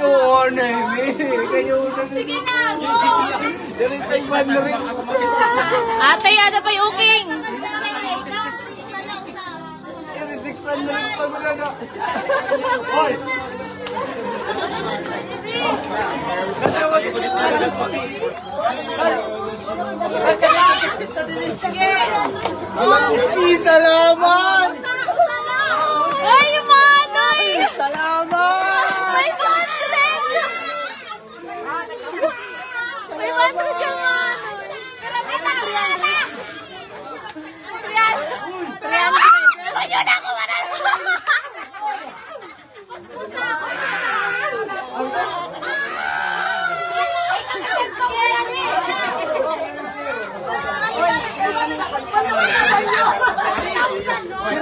Kayo na kayo na. Sige na, go! Diretay man na rin. Atay, ano pa yung uking? I-resexan na rin pa muna na. Sige! Ay, salamat!